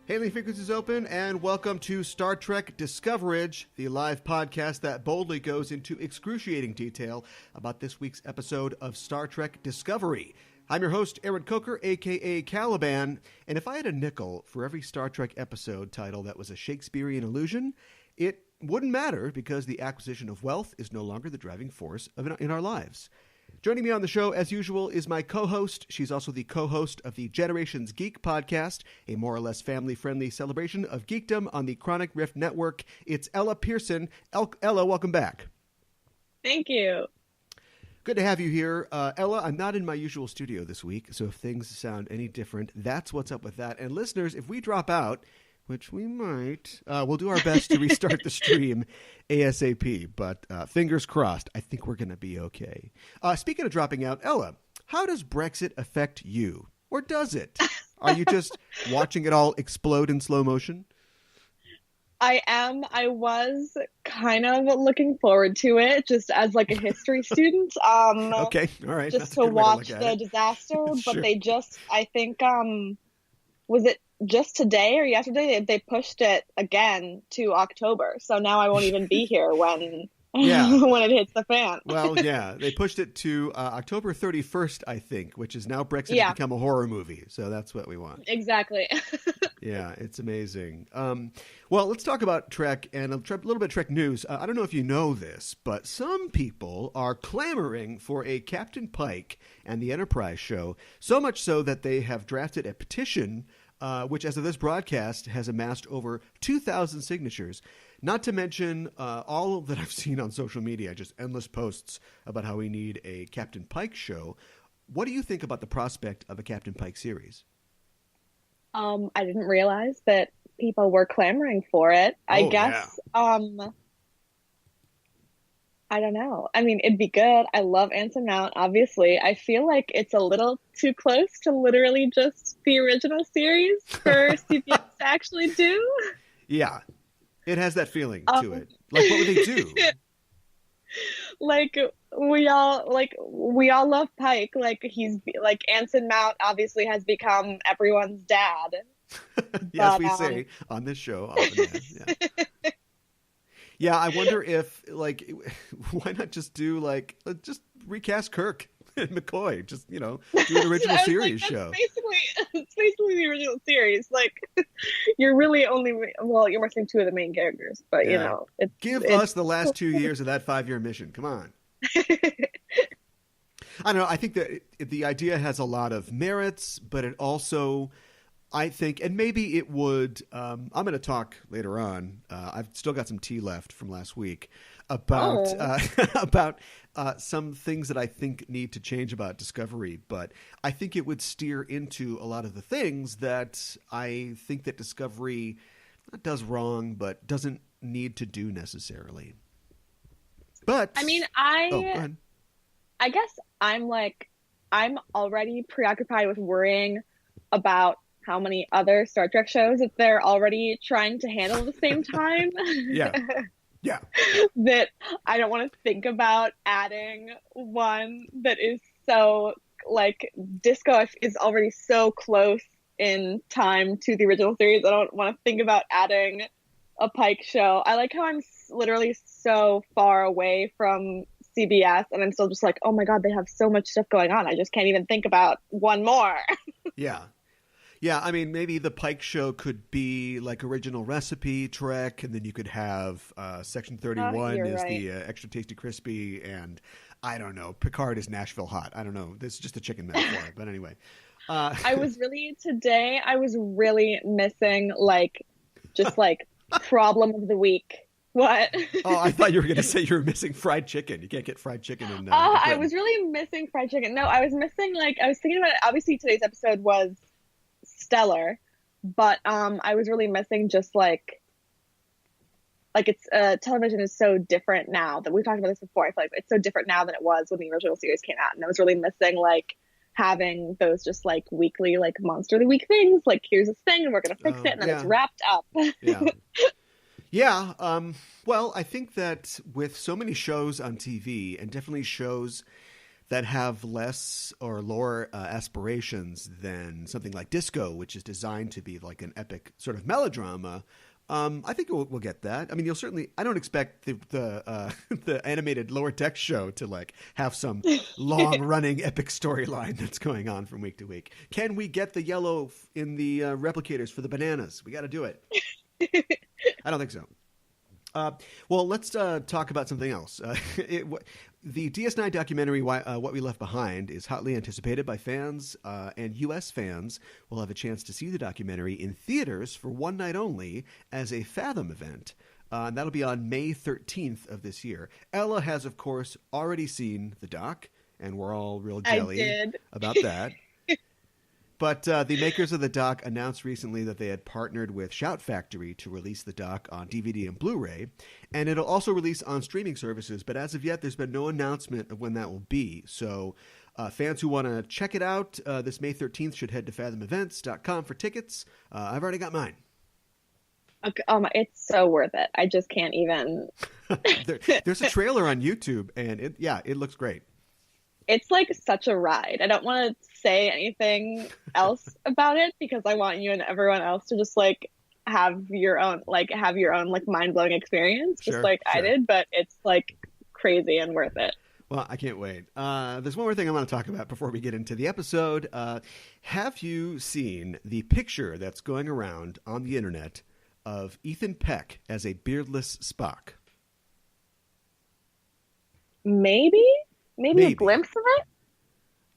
Hailing frequencies open, and welcome to Star Trek Discoverage, the live podcast that boldly goes into excruciating detail about this week's episode of Star Trek Discovery. I'm your host, Aaron Coker, a.k.a. Caliban, and if I had a nickel for every Star Trek episode title that was a Shakespearean allusion, it wouldn't matter because the acquisition of wealth is no longer the driving force in our lives. Joining me on the show, as usual, is my co-host. She's also the co-host of the Generations Geek podcast, a more or less family-friendly celebration of geekdom on the Chronic Rift Network. It's Ella Pearson. Ella, welcome back. Thank you. Good to have you here. Ella, I'm not in my usual studio this week, so if things sound any different, that's what's up with that. And listeners, if we drop out, which we might, we'll do our best to restart the stream ASAP, but fingers crossed, I think we're going to be okay. Speaking of dropping out, Ella, how does Brexit affect you? Or does it? Are you just watching it all explode in slow motion? I am. I was kind of looking forward to it just as like a history student. Okay, all right. Just to watch the disaster, Sure. But they just, I think, was it just today or yesterday? They pushed it again to October. So now I won't even be here when when it hits the fan. Well, yeah, they pushed it to October 31st, I think, which is now Brexit has become a horror movie. So that's what we want. Exactly. Yeah, it's amazing. Well, let's talk about Trek and a little bit of Trek news. I don't know if you know this, but some people are clamoring for a Captain Pike and the Enterprise show, so much so that they have drafted a petition which, as of this broadcast, has amassed over 2,000 signatures. Not to mention all that I've seen on social media, just endless posts about how we need a Captain Pike show. What do you think about the prospect of a Captain Pike series? I didn't realize that people were clamoring for it. I guess, I don't know. I mean, it'd be good. I love Anson Mount, obviously. I feel like it's a little too close to literally just the original series for CBS to actually do. Yeah, it has that feeling to it. Like, what would they do? we all love Pike. He's Anson Mount obviously has become everyone's dad. Yes, we say on this show often. Yeah. Yeah, I wonder if, why not just do, just recast Kirk and McCoy? Just, do an original series show. It's basically the original series. You're really you're missing two of the main characters, but, Give us the last 2 years of that 5-year mission. Come on. I don't know. I think that the idea has a lot of merits, but it also... I think, and maybe it would, I'm going to talk later on, I've still got some tea left from last week, about some things that I think need to change about Discovery, but I think it would steer into a lot of the things that I think that Discovery not does wrong, but doesn't need to do necessarily. But, I mean, go ahead. I guess I'm already preoccupied with worrying about how many other Star Trek shows that they're already trying to handle at the same time. Yeah. That I don't want to think about adding one that is so, Disco is already so close in time to the original series. I don't want to think about adding a Pike show. I like how I'm literally so far away from CBS and I'm still just oh my God, they have so much stuff going on. I just can't even think about one more. Yeah. Yeah, I mean, maybe the Pike show could be original recipe Trek, and then you could have Section 31 is right. The extra tasty crispy, and I don't know, Picard is Nashville hot. I don't know. This is just a chicken metaphor, but anyway. I was really missing problem of the week. What? Oh, I thought you were going to say you were missing fried chicken. You can't get fried chicken in I was really missing fried chicken. No, I was missing, I was thinking about it. Obviously, today's episode was stellar, but I was really missing just it's television is so different now that we've talked about this before. I feel like it's so different now than it was when the original series came out, and I was really missing having those just weekly monster of the week things. Here's this thing and we're gonna fix it, and then it's wrapped up. Well, I think that with so many shows on TV, and definitely shows that have less or lower aspirations than something like Disco, which is designed to be like an epic sort of melodrama. I think we'll get that. I mean, you'll certainly. I don't expect the the animated Lower Decks show to like have some long running epic storyline that's going on from week to week. Can we get the yellow in the replicators for the bananas? We got to do it. I don't think so. Well, let's talk about something else. The DS9 documentary, What We Left Behind, is hotly anticipated by fans, and U.S. fans will have a chance to see the documentary in theaters for one night only as a Fathom event. And that'll be on May 13th of this year. Ella has, of course, already seen the doc, and we're all real jelly about that. But the makers of the doc announced recently that they had partnered with Shout Factory to release the doc on DVD and Blu-ray, and it'll also release on streaming services, but as of yet, there's been no announcement of when that will be. So fans who want to check it out this May 13th should head to fathomevents.com for tickets. I've already got mine. Okay, it's so worth it. I just can't even... There's a trailer on YouTube, and it looks great. It's like such a ride. I don't want to say anything else about it because I want you and everyone else to just like have your own like mind-blowing experience just like I did, but it's like crazy and worth it. Well, I can't wait. There's one more thing I want to talk about before we get into the episode. Have you seen the picture that's going around on the internet of Ethan Peck as a beardless Spock? Maybe a glimpse of it.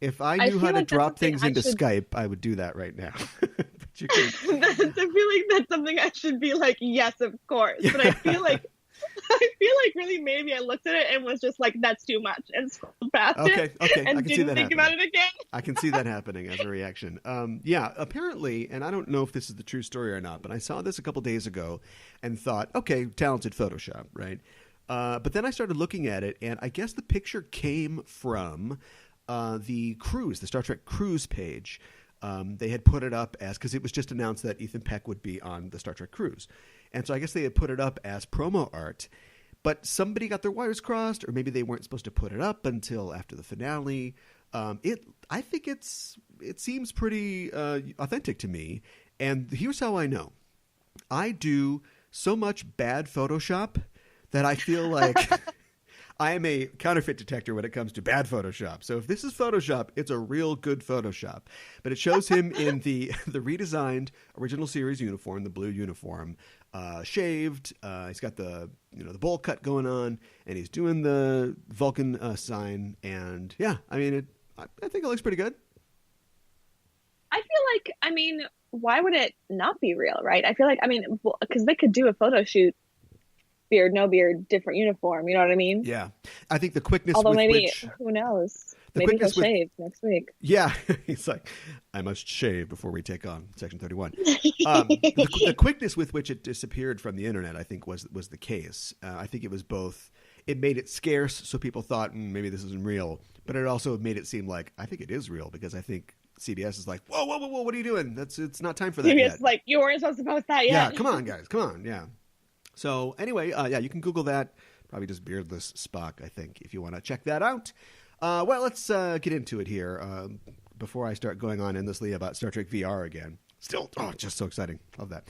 If I knew how to drop things into Skype, I would do that right now. But you can... I feel like that's something I should be like, yes, of course. But I feel like really maybe I looked at it and was just like, that's too much, and scrolled past it. Okay, and didn't think about it again. I can see that happening as a reaction. Yeah, apparently, and I don't know if this is the true story or not, but I saw this a couple days ago and thought, okay, talented Photoshop, right? But then I started looking at it, and I guess the picture came from the Star Trek Cruise page. They had put it up because it was just announced that Ethan Peck would be on the Star Trek Cruise. And so I guess they had put it up as promo art, but somebody got their wires crossed, or maybe they weren't supposed to put it up until after the finale. I think it seems pretty authentic to me, and here's how I know. I do so much bad Photoshop that I feel like I am a counterfeit detector when it comes to bad Photoshop. So if this is Photoshop, it's a real good Photoshop. But it shows him in the redesigned original series uniform, the blue uniform, shaved. He's got the bowl cut going on, and he's doing the Vulcan sign. And yeah, I mean, I think it looks pretty good. I feel like, why would it not be real, right? I feel like, because they could do a photo shoot. Beard, no beard, different uniform. You know what I mean? Yeah. I think the quickness Although with maybe, which... who knows? Maybe he'll shave next week. Yeah. He's like, I must shave before we take on Section 31. The quickness with which it disappeared from the internet, I think, was the case. I think it was both... It made it scarce, so people thought, maybe this isn't real. But it also made it seem like, I think it is real, because I think CBS is like, whoa, what are you doing? It's not time for that yet. CBS is like, you weren't supposed to post that yet. Yeah, come on, guys. Come on, yeah. So anyway, you can Google that. Probably just beardless Spock, I think, if you want to check that out. Well, let's get into it here before I start going on endlessly about Star Trek VR again. Still, just so exciting. Love that.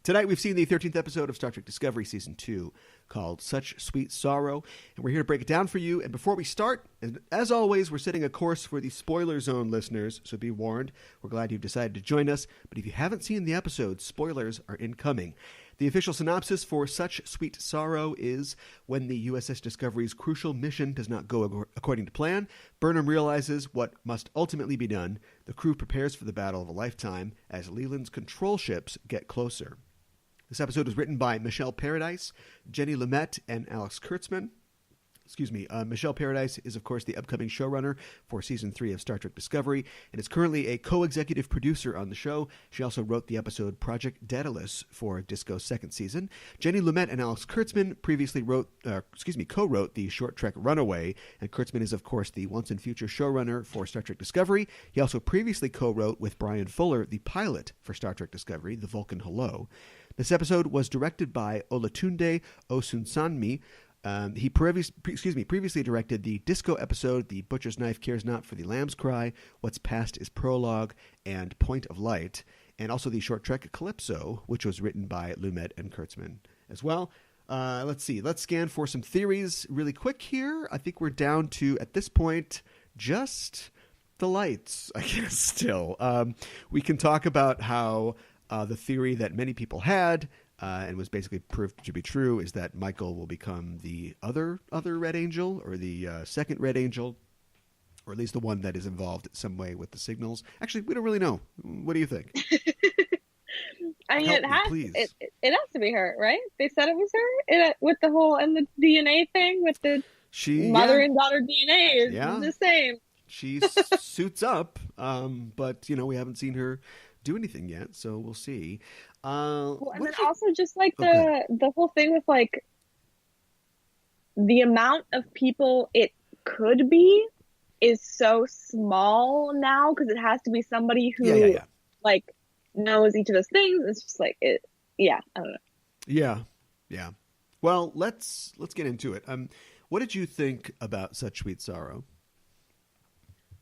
Tonight we've seen the 13th episode of Star Trek Discovery Season 2 called Such Sweet Sorrow, and we're here to break it down for you. And before we start, as always, we're setting a course for the spoiler zone listeners, so be warned. We're glad you've decided to join us, but if you haven't seen the episode, spoilers are incoming. The official synopsis for Such Sweet Sorrow is, when the USS Discovery's crucial mission does not go according to plan, Burnham realizes what must ultimately be done. The crew prepares for the battle of a lifetime as Leland's control ships get closer. This episode was written by Michelle Paradise, Jenny Lumet, and Alex Kurtzman. Michelle Paradise is, of course, the upcoming showrunner for Season 3 of Star Trek Discovery, and is currently a co-executive producer on the show. She also wrote the episode Project Daedalus for Disco's second season. Jenny Lumet and Alex Kurtzman previously co-wrote the short Trek Runaway, and Kurtzman is, of course, the once and future showrunner for Star Trek Discovery. He also previously co-wrote with Brian Fuller the pilot for Star Trek Discovery, The Vulcan Hello. This episode was directed by Olatunde Osunsanmi, He previously directed the disco episode The Butcher's Knife Cares Not for the Lamb's Cry, What's Past is Prologue, and Point of Light, and also the short trek Calypso, which was written by Lumet and Kurtzman as well. Let's see. Let's scan for some theories really quick here. I think we're down to, at this point, just the lights, I guess, still. We can talk about how the theory that many people had and was basically proved to be true is that Michael will become the other Red Angel, or the second Red Angel, or at least the one that is involved in some way with the signals. Actually, we don't really know. What do you think? I mean, it has to be her, right? They said it was her with the whole and the DNA thing with the mother and daughter DNA is the same. She suits up, but we haven't seen her do anything yet, so we'll see. And then also just like the whole thing with like the amount of people it could be is so small now, because it has to be somebody who like knows each of those things. It's just like I don't know. Yeah. Well, let's get into it. What did you think about Such Sweet Sorrow?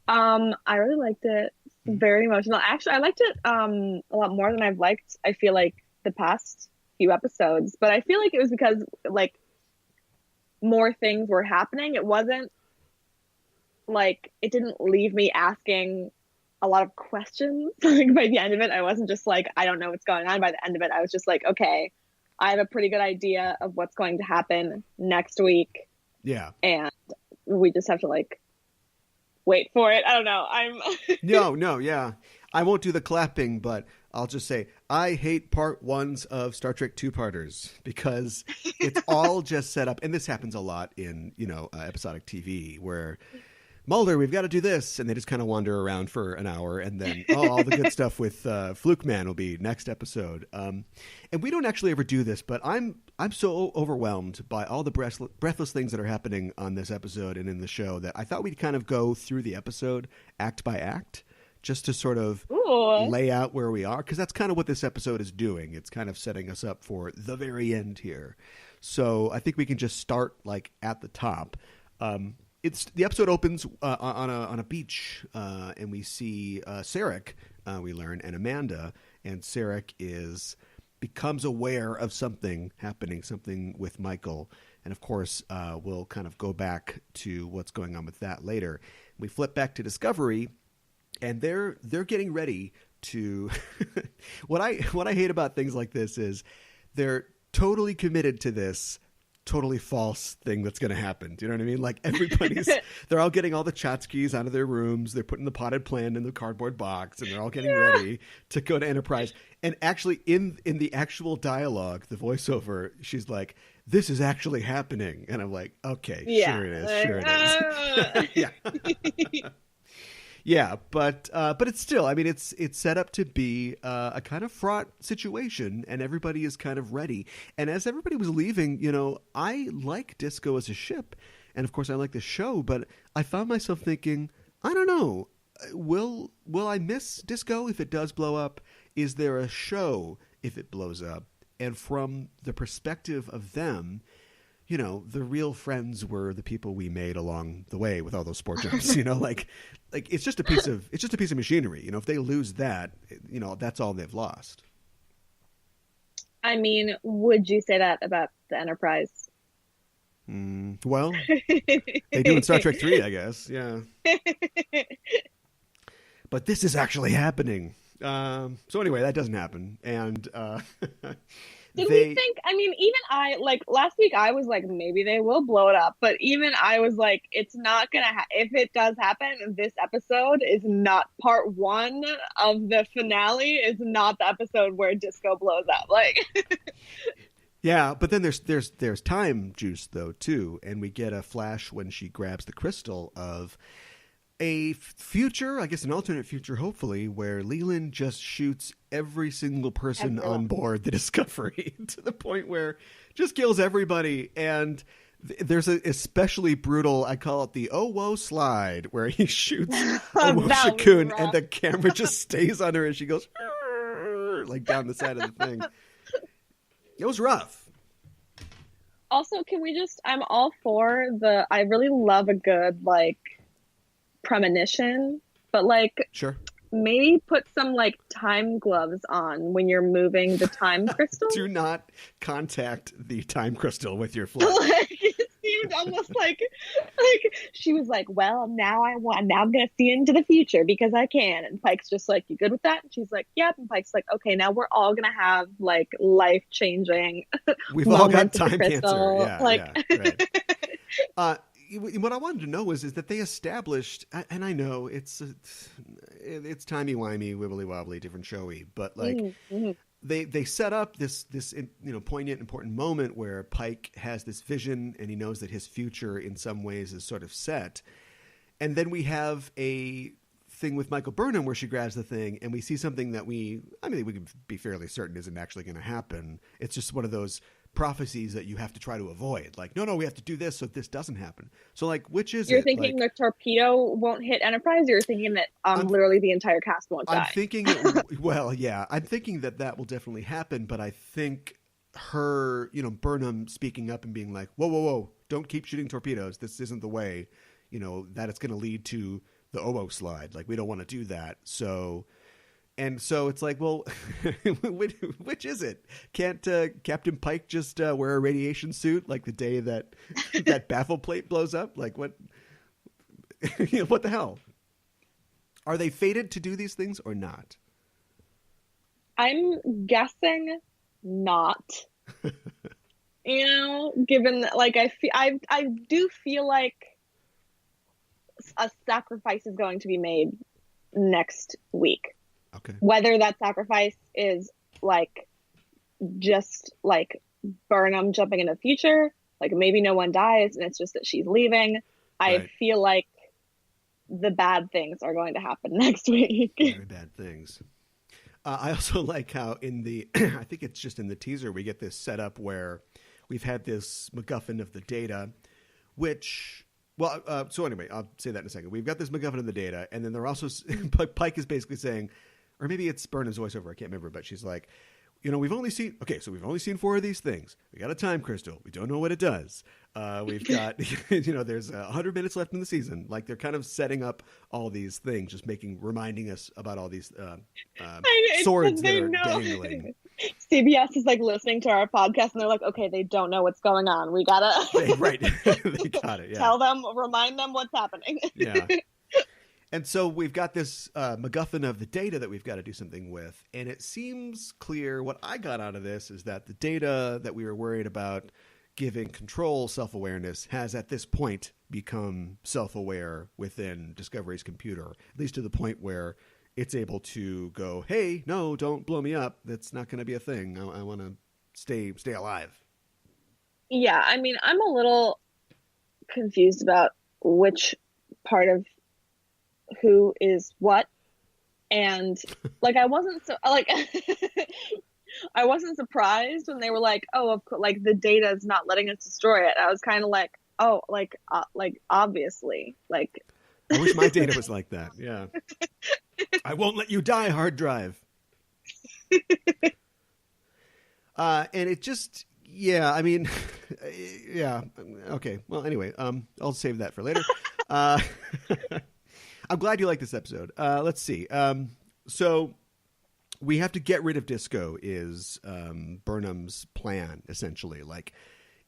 I really liked it. Very emotional. Actually, I liked it a lot more than I've liked, I feel like, the past few episodes. But I feel like it was because like more things were happening. It wasn't like, it didn't leave me asking a lot of questions. Like by the end of it, I wasn't just like, I don't know what's going on. By the end of it, I was just like, okay, I have a pretty good idea of what's going to happen next week. Yeah. And we just have to like wait for it. I don't know. No, yeah. I won't do the clapping, but I'll just say I hate part ones of Star Trek two-parters because it's all just set up. And this happens a lot in, episodic TV where Mulder, we've got to do this. And they just kind of wander around for an hour. And then, all the good stuff with Fluke Man will be next episode. And we don't actually ever do this, but I'm so overwhelmed by all the breathless things that are happening on this episode and in the show that I thought we'd kind of go through the episode act by act just to sort of lay out where we are. Because that's kind of what this episode is doing. It's kind of setting us up for the very end here. So I think we can just start like at the top. The episode opens on a beach, and we see Sarek, we learn, and Amanda. And Sarek becomes aware of something happening, something with Michael. And of course, we'll kind of go back to what's going on with that later. We flip back to Discovery, and they're getting ready to. What I hate about things like this is they're totally committed to this totally false thing that's going to happen. Do you know what I mean? Like they're all getting all the tchotchkes out of their rooms. They're putting the potted plant in the cardboard box, and they're all getting ready to go to Enterprise. And actually in the actual dialogue, the voiceover, she's like, this is actually happening. And I'm like, okay, sure it is. Yeah. Yeah, but it's still, I mean, it's set up to be a kind of fraught situation, and everybody is kind of ready. And as everybody was leaving, I like Disco as a ship, and of course I like the show, but I found myself thinking, I don't know, will I miss Disco if it does blow up? Is there a show if it blows up? And from the perspective of them, the real friends were the people we made along the way with all those sport jumps. Like it's just a piece of machinery. If they lose that, that's all they've lost. I mean, would you say that about the Enterprise? Well, they do in Star Trek 3, I guess. Yeah. But this is actually happening. So anyway, that doesn't happen, and. Did we think, I mean, even I, like, last week I was like, maybe they will blow it up. But even I was like, it's not going to if it does happen, this episode is not part one of the finale, is not the episode where Disco blows up. Like, yeah, but then there's time juice, though, too. And we get a flash when she grabs the crystal of a future, I guess an alternate future, hopefully, where Leland just shoots every single person on board the Discovery to the point where just kills everybody. And there's a especially brutal, I call it the oh whoa slide, where he shoots Shakun and the camera just stays on her and she goes like down the side of the thing. It was rough. Also, I'm all for I really love a good, like, premonition, but, like, Sure. maybe put some, like, time gloves on when you're moving the time crystal. Do not contact the time crystal with your flight. Like, it seemed almost like she was like, well, now I'm gonna see into the future because I can. And Pike's just like, you good with that? And she's like, yep. And Pike's like, okay, now we're all gonna have, like, life-changing We've all got moments with the time cancer. crystal. Yeah, Like, yeah, right. What I wanted to know is that they established, and I know it's timey-wimey, wibbly-wobbly, different showy, but, like, mm-hmm. they set up this poignant, important moment where Pike has this vision and he knows that his future in some ways is sort of set. And then we have a thing with Michael Burnham where she grabs the thing and we see something that we can be fairly certain isn't actually going to happen. It's just one of those prophecies that you have to try to avoid. Like, no, we have to do this so this doesn't happen. So, like, which is You're it? thinking Like, the torpedo won't hit Enterprise? You're thinking that literally the entire cast won't die? I'm thinking well, yeah, I'm thinking that will definitely happen, but I think her, Burnham speaking up and being like, whoa, don't keep shooting torpedoes. This isn't the way, that it's going to lead to the Owo slide. Like, we don't want to do that. So it's like, well, which is it? Can't Captain Pike just wear a radiation suit like the day that that baffle plate blows up? Like, what? What the hell? Are they fated to do these things or not? I'm guessing not. Given that, like, I do feel like a sacrifice is going to be made next week. Okay. Whether that sacrifice is, like, just, like, Burnham jumping in the future, like, maybe no one dies and it's just that she's leaving. Right. I feel like the bad things are going to happen next week. Very bad things. I also like how I think it's just in the teaser, we get this setup where we've had this MacGuffin of the data, which... Well, so anyway, I'll say that in a second. We've got this MacGuffin of the data, and then they're also... Pike is basically saying... Or maybe it's Burnham's voiceover. I can't remember, but she's like, we've only seen 4 of these things. We got a time crystal. We don't know what it does. We've got, there's 100 minutes left in the season. Like, they're kind of setting up all these things, just reminding us about all these swords that are dangling. CBS is, like, listening to our podcast, and they're like, okay, they don't know what's going on. We gotta... Right. They got it, yeah. Remind them what's happening. Yeah. And so we've got this MacGuffin of the data that we've got to do something with. And it seems clear what I got out of this is that the data that we were worried about giving control self-awareness has at this point become self-aware within Discovery's computer, at least to the point where it's able to go, hey, no, don't blow me up. That's not going to be a thing. I want to stay alive. Yeah, I mean, I'm a little confused about which part of who is what, and, like, I wasn't I wasn't surprised when they were like, oh, of course, like, the data is not letting us destroy it. I was kind of like, oh, like obviously, like, I wish my data was like that. Yeah. I won't let you die, hard drive. And it just, yeah, I mean, yeah. Okay. Well, anyway, I'll save that for later. I'm glad you like this episode. Let's see. So we have to get rid of Disco is Burnham's plan, essentially. Like,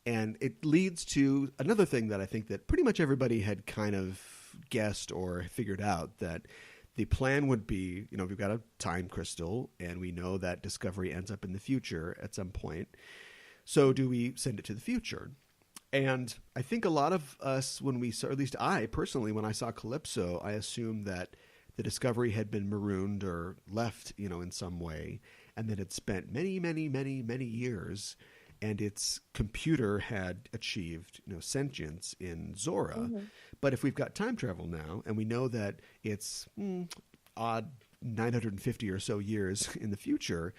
and it leads to another thing that I think that pretty much everybody had kind of guessed or figured out, that the plan would be, we've got a time crystal and we know that Discovery ends up in the future at some point. So do we send it to the future? And I think a lot of us, when we saw, or at least I personally, when I saw Calypso, I assumed that the Discovery had been marooned or left, in some way, and that it spent many, many, many, many years, and its computer had achieved, sentience in Zora. Mm-hmm. But if we've got time travel now, and we know that it's odd 950 or so years in the future,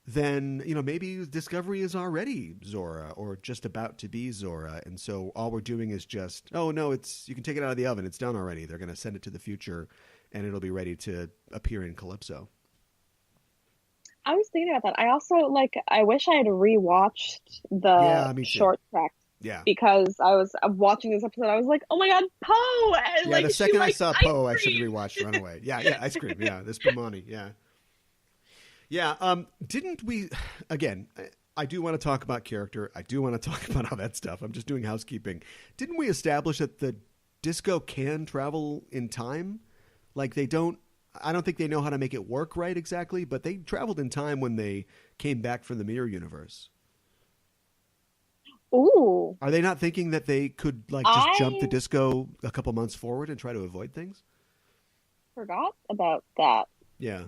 then, maybe Discovery is already Zora or just about to be Zora. And so all we're doing is just, oh, no, you can take it out of the oven. It's done already. They're going to send it to the future and it'll be ready to appear in Calypso. I was thinking about that. I also, I wish I had rewatched the short track Yeah. because I was watching this episode. I was like, oh my God, Poe! And Yeah, like, the she second I likes saw ice Poe, I should cream. rewatch Runaway. Yeah, ice cream. Yeah, this Spumoni. Yeah. Yeah, didn't we, again, I do want to talk about character. I do want to talk about all that stuff. I'm just doing housekeeping. Didn't we establish that the disco can travel in time? Like I don't think they know how to make it work right exactly, but they traveled in time when they came back from the mirror universe. Ooh, Are they not thinking that they could like just jump the I disco a couple months forward and try to avoid things? forgot about that. Yeah.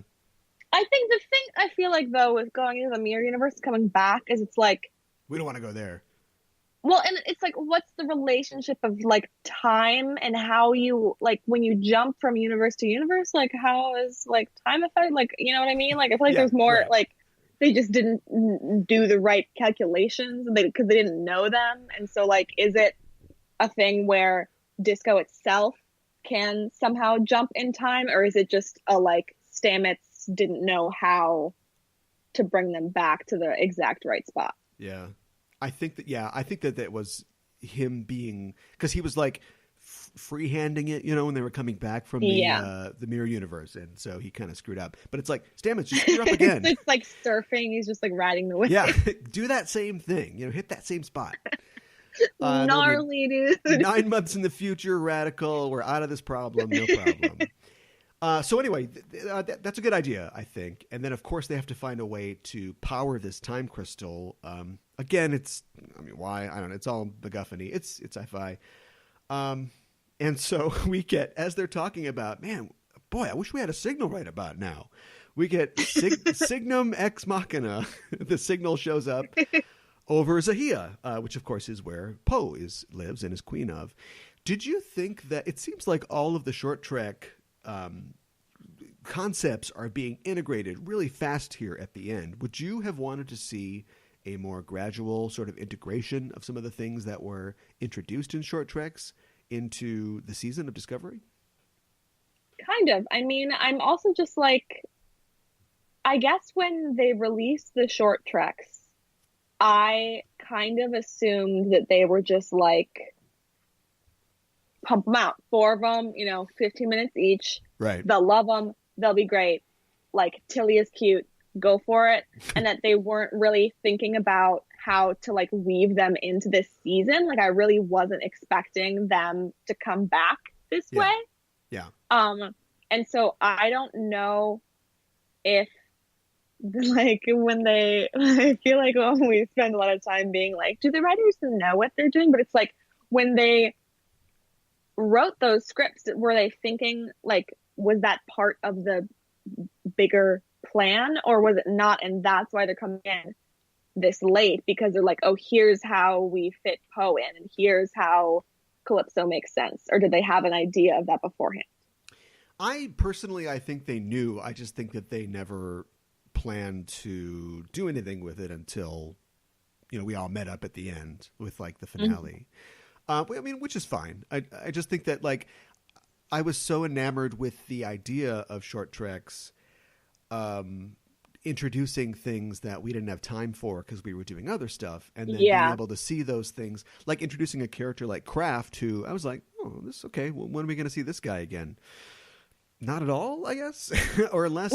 I think the thing I feel like though with going into the mirror universe coming back is it's like, We don't want to go there. well, and it's like, what's the relationship of like time and how you like when you jump from universe to universe, like how is like time affected? Like, you know what I mean? Like, I feel like Yeah, there's more right. like they just didn't do the right calculations because they didn't know them, and so like, is it a thing where Disco itself can somehow jump in time, or is it just a like Stamets didn't know how to bring them back to the exact right spot? Yeah. I think that that was him being, because he was like freehanding it, when they were coming back from Yeah. the mirror universe, and so he kind of screwed up. But it's like, Stamets, you screwed up again. It's like surfing. He's just like riding the wave. Yeah, do that same thing. Hit that same spot. Gnarly, dude. 9 months in the future, radical. We're out of this problem. No problem. So anyway, that's a good idea, I think. And then, of course, they have to find a way to power this time crystal. Again, why? I don't know. It's all MacGuffin-y. It's sci-fi. And so we get, as they're talking about, man, boy, I wish we had a signal right about now. We get Signum Ex Machina. The signal shows up over Zahia, which, of course, is where Poe lives and is queen of. Did you think that it seems like all of the short trek concepts are being integrated really fast here at the end? Would you have wanted to see a more gradual sort of integration of some of the things that were introduced in short treks into the season of Discovery? Kind of. I mean, I'm also just like, I guess when they released the short treks, I kind of assumed that they were just like, pump them out, 4 of them, 15 minutes each. Right. They'll love them. They'll be great. Like, Tilly is cute. Go for it. And that they weren't really thinking about how to like weave them into this season. Like, I really wasn't expecting them to come back this way. Yeah. And so I don't know if like when they, I feel like we spend a lot of time being like, do the writers know what they're doing? But it's like when they wrote those scripts, were they thinking like, was that part of the bigger plan or was it not? And that's why they're coming in this late, because they're like, oh, here's how we fit Poe in and here's how Calypso makes sense. Or did they have an idea of that beforehand? I think they knew. I just think that they never planned to do anything with it until, we all met up at the end with like the finale. Mm-hmm. Which is fine. I just think that like I was so enamored with the idea of short treks, introducing things that we didn't have time for because we were doing other stuff, and then being able to see those things, like introducing a character like Kraft, who I was like, oh, this is okay. Well, when are we going to see this guy again? Not at all, I guess, or unless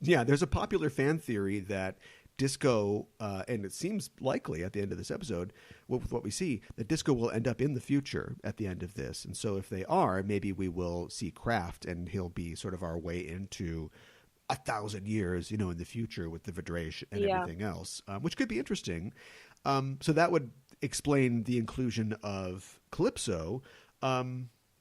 there's a popular fan theory that Disco, and it seems likely at the end of this episode, with what we see, that Disco will end up in the future at the end of this. And so if they are, maybe we will see Kraft and he'll be sort of our way into 1,000 years, in the future with the Vidrage and everything else, which could be interesting. So that would explain the inclusion of Calypso.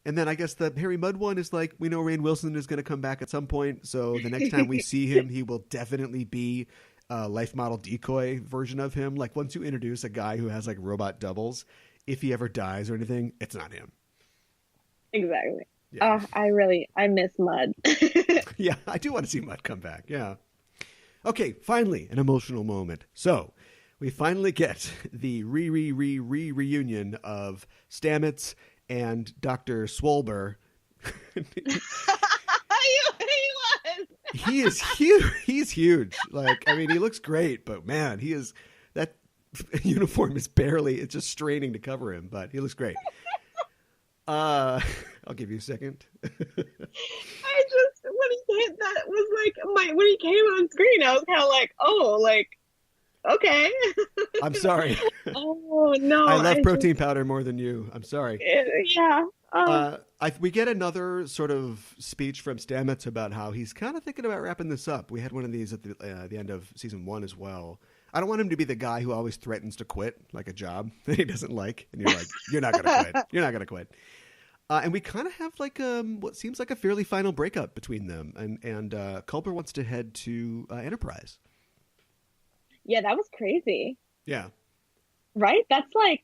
And then I guess the Harry Mudd one is like, we know Rainn Wilson is going to come back at some point. So the next time we see him, he will definitely be a life model decoy version of him. Like once you introduce a guy who has like robot doubles, if he ever dies or anything, it's not him. Exactly. Yeah. I miss Mudd. Yeah, I do want to see Mudd come back. Yeah. Okay, finally, an emotional moment. So we finally get the reunion of Stamets and Dr. Swolber. He is huge. He's huge. Like, he looks great, but man, he is uniform is barely, it's just straining to cover him, but he looks great. I'll give you a second. I just, when he hit that was like, when he came on screen, I was kind of like, oh, like, okay. I'm sorry. Oh, no. I love protein powder more than you. I'm sorry. Yeah. We get another sort of speech from Stamets about how he's kind of thinking about wrapping this up. We had one of these at the end of season 1 as well. I don't want him to be the guy who always threatens to quit, like a job that he doesn't like. And you're like, you're not going to quit. You're not going to quit. And we kind of have like what seems like a fairly final breakup between them. And Culber wants to head to Enterprise. Yeah, that was crazy. Yeah. Right? That's like,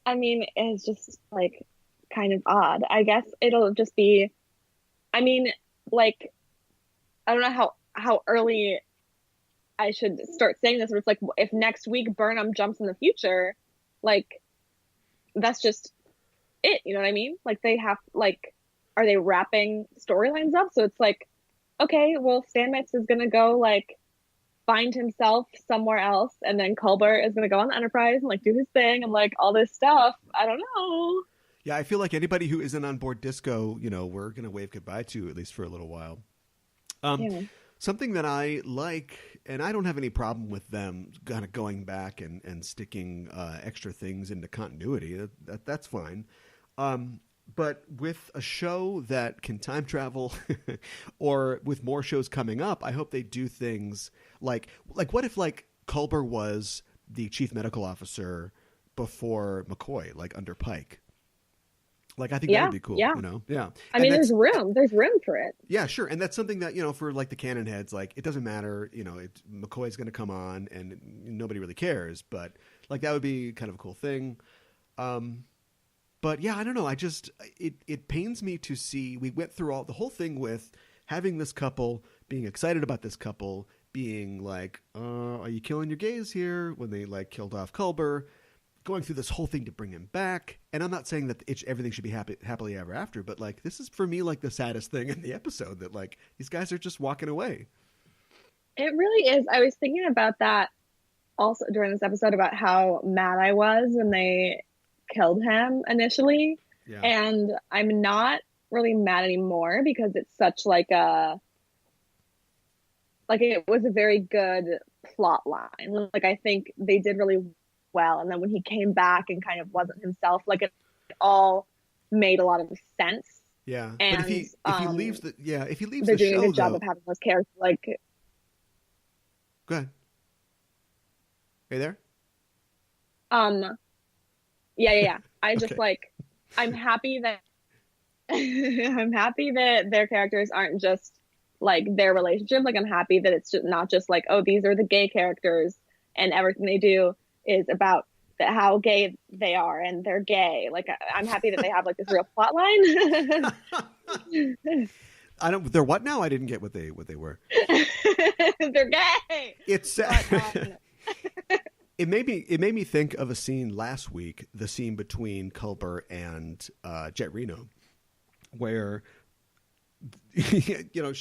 I mean, it's just like kind of odd. I guess it'll just be, I mean, like, I don't know how early I should start saying this, but it's like, if next week Burnham jumps in the future, like, that's just it. You know what I mean? Like, they have, like, are they wrapping storylines up? So it's like, okay, well, Stamets is going to go, like, find himself somewhere else, and then Culber is going to go on the Enterprise and, like, do his thing and, like, all this stuff. I don't know. Yeah, I feel like anybody who isn't on board Disco, you know, we're going to wave goodbye to, at least for a little while. Yeah. Something that I like, and I don't have any problem with them kind of going back and sticking extra things into continuity. That's fine. But with a show that can time travel, or with more shows coming up, I hope they do things like what if like Culber was the chief medical officer before McCoy, like under Pike. Like, I think that would be cool, you know? Yeah. I mean, there's room for it. Yeah, sure. And that's something that, you know, for like the canon heads, like, it doesn't matter, you know, McCoy's going to come on and nobody really cares, but like, that would be kind of a cool thing. But yeah, I don't know. It pains me to see, we went through the whole thing with having this couple, being excited about this couple, being like, are you killing your gays here? When they like killed off Culber, going through this whole thing to bring him back. And I'm not saying that everything should be happily ever after, but like, this is for me, like the saddest thing in the episode, that like these guys are just walking away. It really is. I was thinking about that also during this episode, about how mad I was when they killed him initially. Yeah. And I'm not really mad anymore, because it's such like it was a very good plot line. Like, I think they did really well. And then when he came back and kind of wasn't himself, like, it all made a lot of sense. Yeah. And but if he leaves the they're doing show, a good job of having those characters like. Go ahead. Are you there? Yeah. I just like, I'm happy that their characters aren't just like their relationship. Like, I'm happy that it's just not just like, oh, these are the gay characters and everything they do is about how gay they are and they're gay. Like, I'm happy that they have like this real plot line. They're what now? I didn't get what they were. They're gay. It's It made me think of a scene last week, the scene between Culber and Jet Reno, where you know,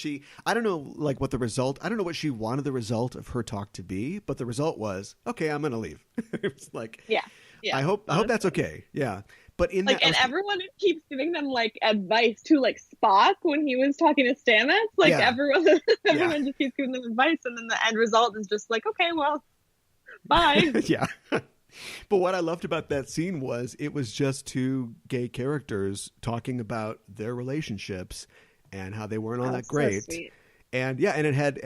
I don't know like what the result, I don't know what she wanted the result of her talk to be, but the result was, okay, I'm gonna leave. It's like, yeah. I hope that's okay. Yeah. But in like, and everyone keeps giving them like advice to, like, Spock when he was talking to Stamets. Like, everyone just keeps giving them advice, and then the end result is just like, okay, well, bye. Yeah. But what I loved about that scene was it was just two gay characters talking about their relationships and how they weren't all that great. So and it had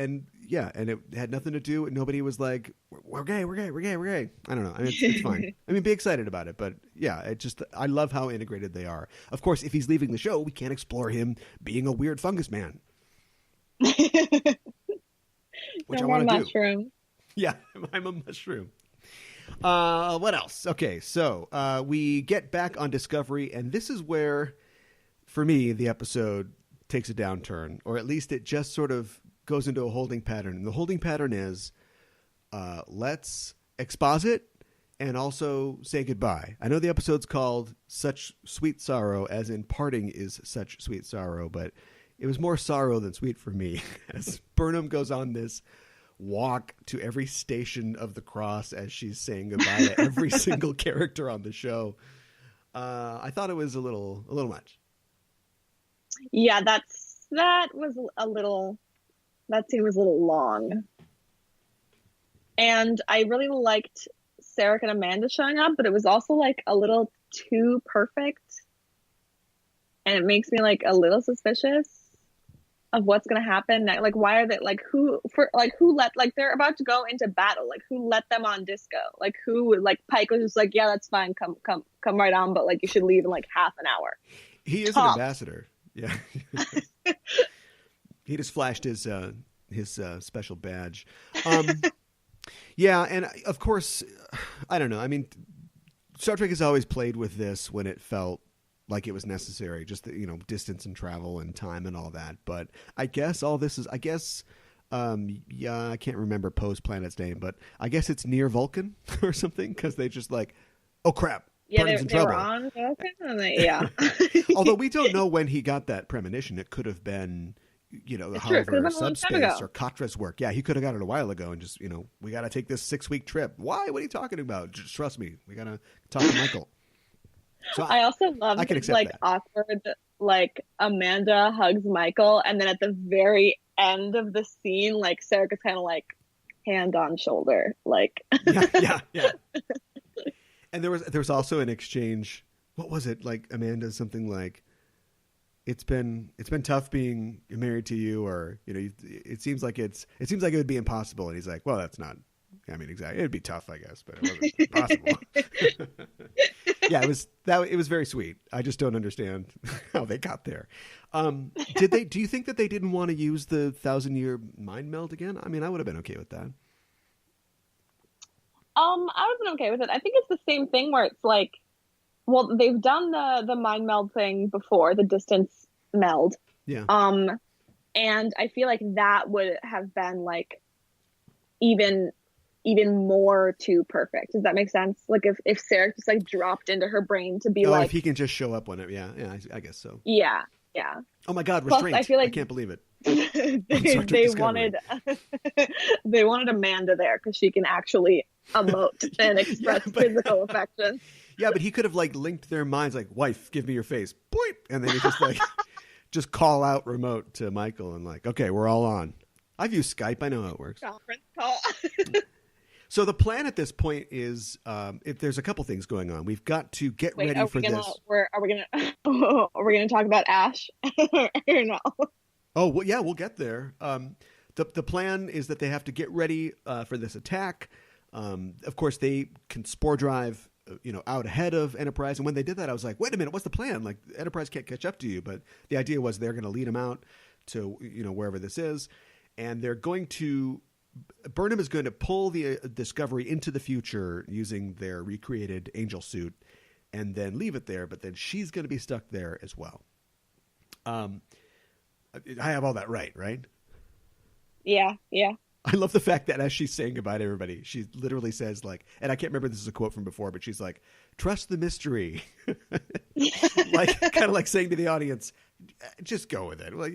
nothing to do. Nobody was like, we're gay. I don't know. I mean, it's fine. I mean, be excited about it. But yeah, I love how integrated they are. Of course, if he's leaving the show, we can't explore him being a weird fungus man. Which I want to do. Yeah, I'm a mushroom. What else? Okay, so we get back on Discovery, and this is where, for me, the episode takes a downturn, or at least it just sort of goes into a holding pattern. And the holding pattern is, let's exposit and also say goodbye. I know the episode's called Such Sweet Sorrow, as in parting is such sweet sorrow, but it was more sorrow than sweet for me as Burnham goes on this walk to every station of the cross as she's saying goodbye to every single character on the show. I thought it was a little much. Yeah, that scene was a little long. And I really liked Sarah and Amanda showing up, but it was also like a little too perfect. And it makes me like a little suspicious of what's going to happen next. Like, why are they like, who let, like, they're about to go into battle. Like, who let them on disco? Like, who, like, Pike was just like, yeah, that's fine. Come right on. But like, you should leave in like half an hour. He is an ambassador. Yeah. He just flashed his special badge. Yeah. And of course, I don't know. I mean, Star Trek has always played with this when it felt like it was necessary, just the, distance and travel and time and all that. But I guess all this is, I can't remember Poe's planet's name, but I guess it's near Vulcan or something, because they just like, oh crap, yeah, Burnham's in they trouble. were on Vulcan, and yeah. Although we don't know when he got that premonition. It could have been, however, subspace or Katra's work. Yeah, he could have got it a while ago and just, we got to take this 6-week trip. Why? What are you talking about? Just trust me. We got to talk to Michael. So I also love this, like, that awkward, like, Amanda hugs Michael, and then at the very end of the scene, like, Sarah's kind of like hand on shoulder, like. Yeah. And there was also an exchange. What was it? Like, Amanda something like, it's been tough being married to you, or it seems like it would be impossible. And he's like, well, that's not. I mean, exactly. It'd be tough, I guess, but it wasn't impossible. Yeah, it was very sweet. I just don't understand how they got there. Do you think that they didn't want to use the 1,000-year mind meld again? I mean, I would have been okay with that. I would have been okay with it. I think it's the same thing where it's like, well, they've done the mind meld thing before, the distance meld. Yeah. And I feel like that would have been like even more too perfect. Does that make sense? Like if Sarah just like dropped into her brain to be if he can just show up whenever. Yeah, I guess so. Yeah. Oh my God, restraint! Plus, I feel like I can't believe it. they wanted Amanda there because she can actually emote and express physical affection. Yeah, but he could have like linked their minds, like, wife, give me your face, boop, and then he just like just call out remote to Michael and like, okay, we're all on. I've used Skype. I know how it works. Conference call. So the plan at this point is, if there's a couple things going on, we've got to get ready for this. Are we gonna talk about Ash or no? Oh well, yeah, we'll get there. The plan is that they have to get ready for this attack. Of course, they can spore drive, out ahead of Enterprise. And when they did that, I was like, wait a minute, what's the plan? Like, Enterprise can't catch up to you. But the idea was they're going to lead them out to wherever this is, and they're going to. Burnham is going to pull the Discovery into the future using their recreated angel suit and then leave it there, but then she's going to be stuck there as well. I have all that right? Yeah. I love the fact that as she's saying goodbye to everybody, she literally says, like, and I can't remember if this is a quote from before, but she's like, trust the mystery. Like, kind of like saying to the audience, just go with it. Well,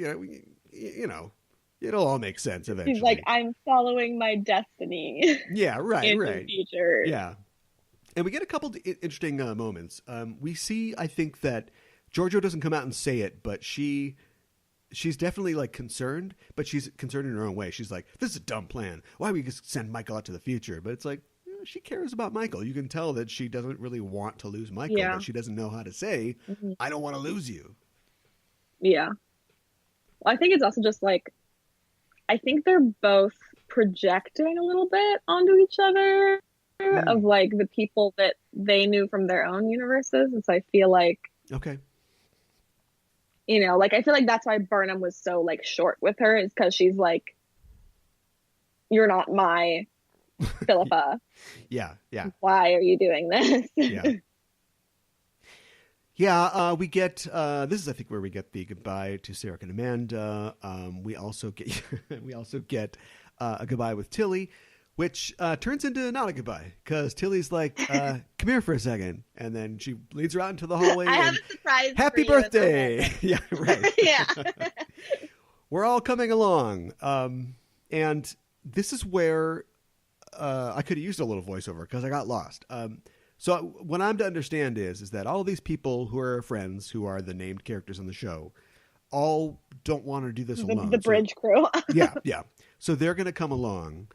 it'll all make sense eventually. She's like, I'm following my destiny. Yeah, right. The future. Yeah. And we get a couple interesting moments. We see, I think, that Giorgio doesn't come out and say it, but she's definitely like concerned, but she's concerned in her own way. She's like, this is a dumb plan. Why would we just send Michael out to the future? But it's like, she cares about Michael. You can tell that she doesn't really want to lose Michael, but she doesn't know how to say, I don't want to lose you. Yeah. Well, I think it's also just like, I think they're both projecting a little bit onto each other of like the people that they knew from their own universes. And so I feel like, okay, like I feel like that's why Burnham was so like short with her, is because she's like, you're not my Philippa. Yeah. Why are you doing this? Yeah. Yeah, we get this is, I think, where we get the goodbye to Sarah and Amanda. We also get a goodbye with Tilly, which turns into not a goodbye because Tilly's like, "Come here for a second," and then she leads her out into the hallway. I have a surprise. Happy birthday! Yeah, right. Yeah, we're all coming along, and this is where I could have used a little voiceover because I got lost. So what I'm to understand is that all these people who are friends, who are the named characters on the show, all don't want to do this alone. The bridge crew. Yeah. So they're going to come along,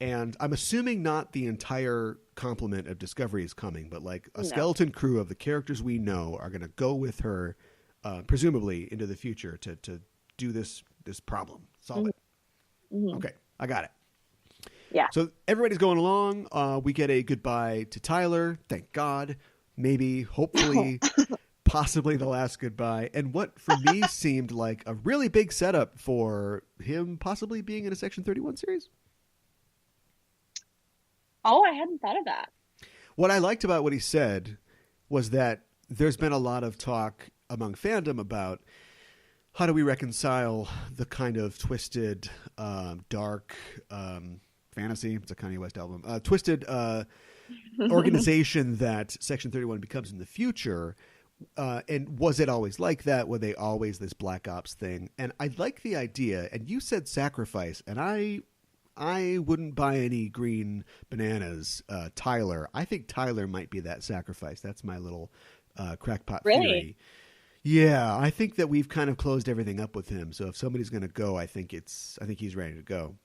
and I'm assuming not the entire complement of Discovery is coming, but like a skeleton crew of the characters we know are going to go with her, presumably into the future to do this problem, solve it. Mm-hmm. Okay, I got it. Yeah. So everybody's going along. We get a goodbye to Tyler. Thank God. Maybe, hopefully, possibly the last goodbye. And what for me seemed like a really big setup for him possibly being in a Section 31 series. Oh, I hadn't thought of that. What I liked about what he said was that there's been a lot of talk among fandom about how do we reconcile the kind of twisted, dark fantasy. It's a Kanye West album. Twisted organization that Section 31 becomes in the future. And was it always like that? Were they always this Black Ops thing? And I like the idea. And you said sacrifice, and I wouldn't buy any green bananas. Tyler, I think Tyler might be that sacrifice. That's my little crackpot theory. Yeah, I think that we've kind of closed everything up with him. So if somebody's going to go, I think he's ready to go.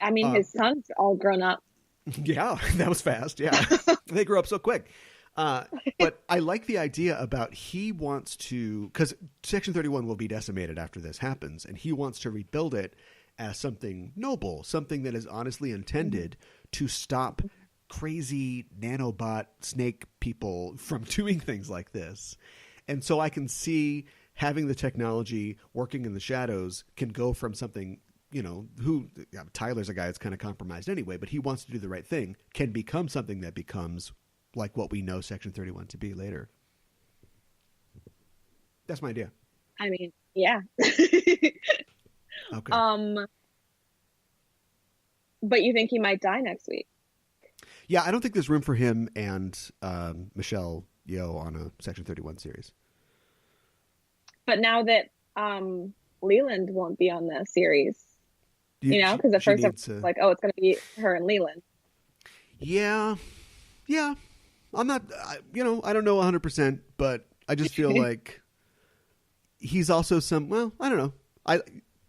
I mean, his son's all grown up. Yeah, that was fast. Yeah, they grew up so quick. But I like the idea about he wants to, because Section 31 will be decimated after this happens, and he wants to rebuild it as something noble, something that is honestly intended to stop crazy nanobot snake people from doing things like this. And so I can see having the technology working in the shadows can go from something, Tyler's a guy that's kind of compromised anyway, but he wants to do the right thing, can become something that becomes like what we know Section 31 to be later. That's my idea. I mean, yeah. Okay. But you think he might die next week? Yeah, I don't think there's room for him and Michelle Yeoh on a Section 31 series. But now that Leland won't be on the series, because at first I was like, oh, it's going to be her and Leland. Yeah. I'm not, I don't know 100%, but I just feel like he's also I don't know.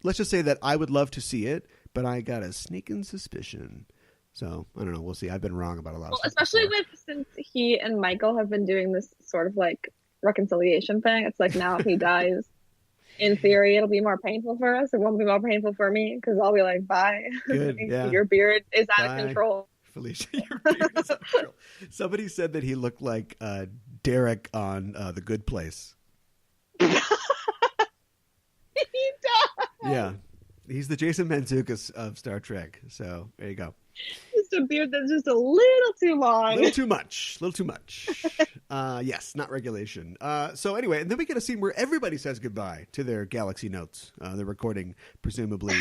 Let's just say that I would love to see it, but I got a sneaking suspicion. So I don't know. We'll see. I've been wrong about a lot of stuff. Especially since he and Michael have been doing this sort of like reconciliation thing. It's like now if he dies, in theory, it'll be more painful for us. It won't be more painful for me because I'll be like, bye. Good, yeah. Your beard is out of control. Felicia, your beard is out of control. Somebody said that he looked like Derek on The Good Place. He does. Yeah. He's the Jason Mantzoukas of Star Trek. So there you go. Just a beard that's just a little too long. A little too much. Yes, not regulation. So anyway, and then we get a scene where everybody says goodbye to their Galaxy Notes. They're recording, presumably,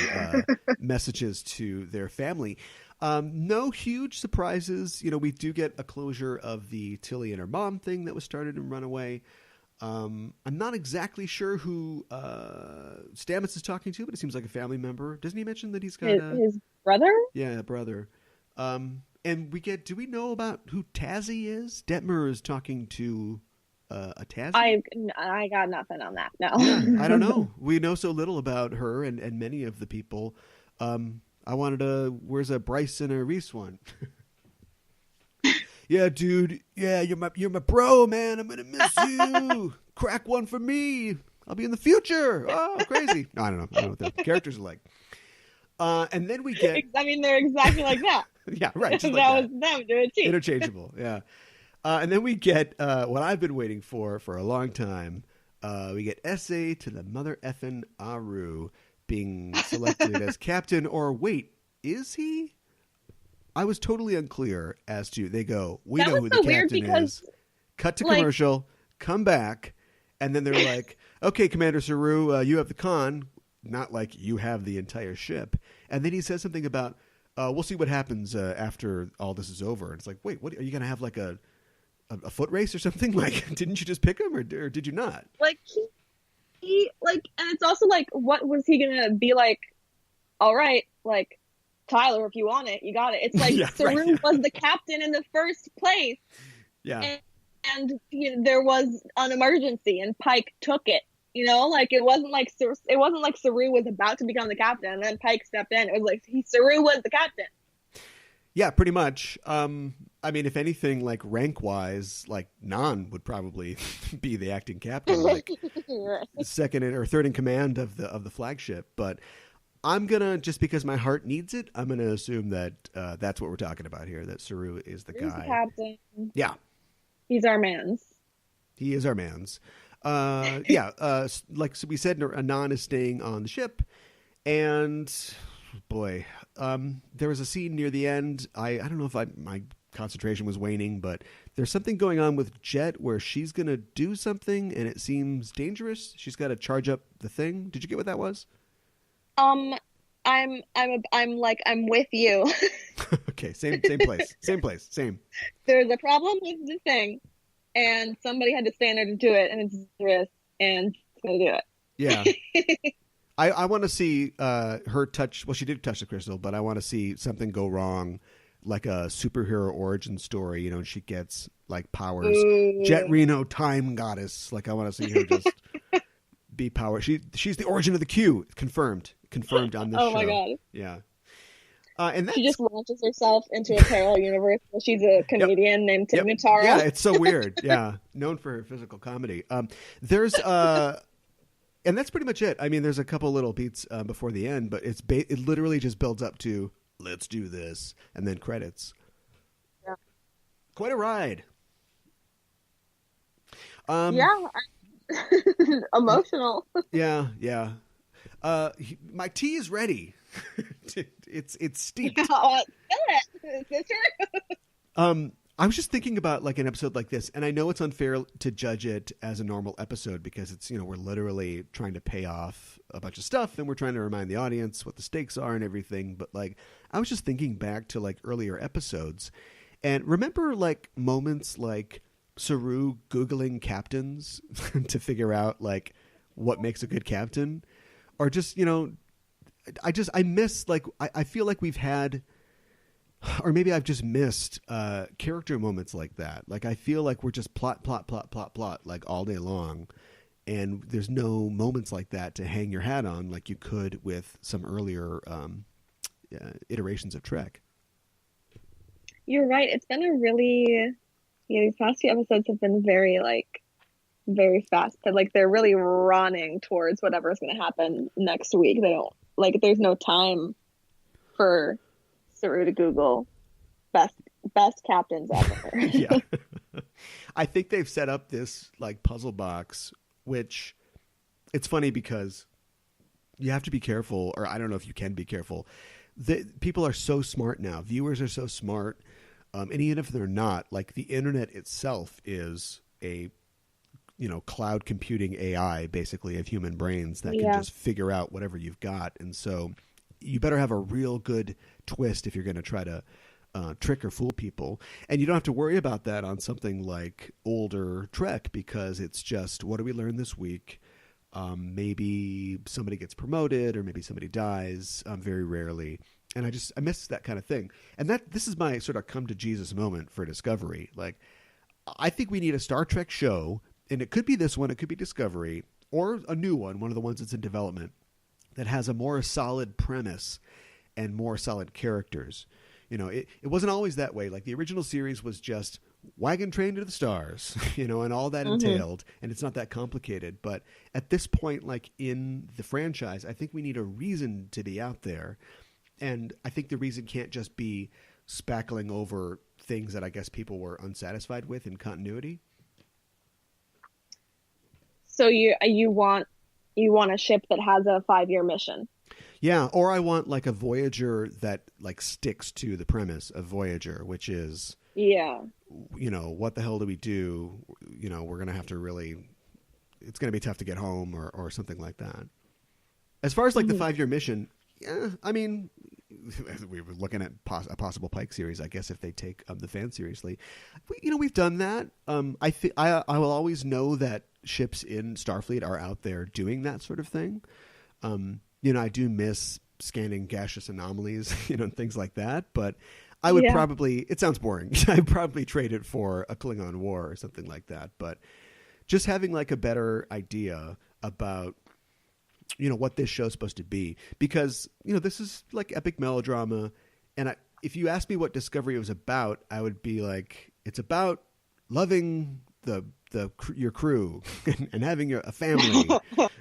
messages to their family. No huge surprises. We do get a closure of the Tilly and her mom thing that was started in Runaway. I'm not exactly sure who Stamets is talking to, but it seems like a family member. Doesn't he mention that he's got his brother? Yeah, brother. And do we know about who Tazzy is? Detmer is talking to a Tazzy? I got nothing on that. No. Yeah, I don't know. We know so little about her and many of the people. I wanted where's a Bryce and a Reese one? Yeah, dude. Yeah, you're my bro, man. I'm gonna miss you. Crack one for me. I'll be in the future. Oh, crazy. No, I don't know. I don't know what the characters are like. And then we get. I mean, they're exactly like that. Yeah, right. That was them to a T. Interchangeable. Yeah. And then we get what I've been waiting for a long time. We get essay to the mother effing Aru being selected as captain. Or wait, is he? I was totally unclear as to, they go, we know who the captain is. Cut to commercial, come back, and then they're like, okay, Commander Saru, you have the con, not like you have the entire ship. And then he says something about, we'll see what happens after all this is over. And it's like, wait, what are you going to have like a foot race or something? Like, didn't you just pick him or did you not? Like, he and it's also like, what was he going to be like, all right, like, Tyler, if you want it, you got it. It's like Yeah, Saru right, yeah. was the captain in the first place. Yeah. And there was an emergency and Pike took it. Like it wasn't like Saru was about to become the captain and then Pike stepped in. It was like Saru was the captain. Yeah, pretty much. I mean, if anything, like rank wise, like Nan would probably be the acting captain, like Right. second or third in command of the flagship. But I'm gonna, just because my heart needs it, I'm gonna assume that that's what we're talking about here. That Saru is the He's guy. the captain. Yeah, He's our man's. he is our man's. Yeah, like we said, Anan is staying on the ship, and boy, there was a scene near the end. I don't know if my concentration was waning, but there's something going on with Jet where she's gonna do something, and it seems dangerous. She's got to charge up the thing. Did you get what that was? I'm with you. Okay, same place. There's a problem with the thing, and somebody had to stand there to do it, and it's dangerous, and it's gonna do it. Yeah. I want to see her touch. Well, she did touch the crystal, but I want to see something go wrong, like a superhero origin story. And she gets like powers. Ooh. Jet Reno, time goddess. Like I want to see her just be power. She's the origin of the Q. Confirmed on this show. Oh my god. Yeah. And she just launches herself into a parallel universe. She's a comedian named Tig Notaro. Yeah, it's so weird. Yeah, known for her physical comedy. There's and that's pretty much it. I mean, there's a couple little beats before the end, but it literally just builds up to "let's do this" and then credits. Yeah. Quite a ride. Emotional. Yeah. My tea is ready. It's steeped. Oh, sister. I was just thinking about like an episode like this, and I know it's unfair to judge it as a normal episode because it's, we're literally trying to pay off a bunch of stuff and we're trying to remind the audience what the stakes are and everything. But like, I was just thinking back to like earlier episodes and remember like moments like Saru Googling captains to figure out like what makes a good captain, or just, I miss like, I feel like we've had, or maybe I've just missed character moments like that. Like I feel like we're just plot like all day long, and there's no moments like that to hang your hat on like you could with some earlier iterations of Trek. You're right. It's been a really, these past few episodes have been very fast. Like they're really running towards whatever's going to happen next week. They don't there's no time for Saru to Google best captains ever. Yeah. I think they've set up this like puzzle box, which it's funny because you have to be careful, or I don't know if you can be careful. People are so smart now. Viewers are so smart. And even if they're not, like the internet itself is a, cloud computing AI basically of human brains that can just figure out whatever you've got. And so you better have a real good twist if you're going to try to trick or fool people. And you don't have to worry about that on something like older Trek because it's just, what do we learn this week? Maybe somebody gets promoted or maybe somebody dies, very rarely. And I miss that kind of thing. And this is my sort of come to Jesus moment for Discovery. Like, I think we need a Star Trek show, and it could be this one, it could be Discovery, or a new one of the ones that's in development, that has a more solid premise and more solid characters. It wasn't always that way. Like the original series was just wagon train to the stars, and all that entailed, and it's not that complicated. But at this point, like in the franchise, I think we need a reason to be out there. And I think the reason can't just be spackling over things that I guess people were unsatisfied with in continuity. So you want a ship that has a 5-year mission. Yeah, or I want like a Voyager that like sticks to the premise of Voyager, which is what the hell do we do? We're gonna have to it's gonna be tough to get home or something like that. As far as like the 5-year mission, yeah, I mean, we were looking at a possible Pike series, I guess, if they take the fan seriously. We've done that. I will always know that ships in Starfleet are out there doing that sort of thing. I do miss scanning gaseous anomalies, and things like that. But I would probably, it sounds boring. I'd probably trade it for a Klingon War or something like that. But just having like a better idea about, what this show's supposed to be, because, this is like epic melodrama. And if you asked me what Discovery was about, I would be like, it's about loving your crew and having a family.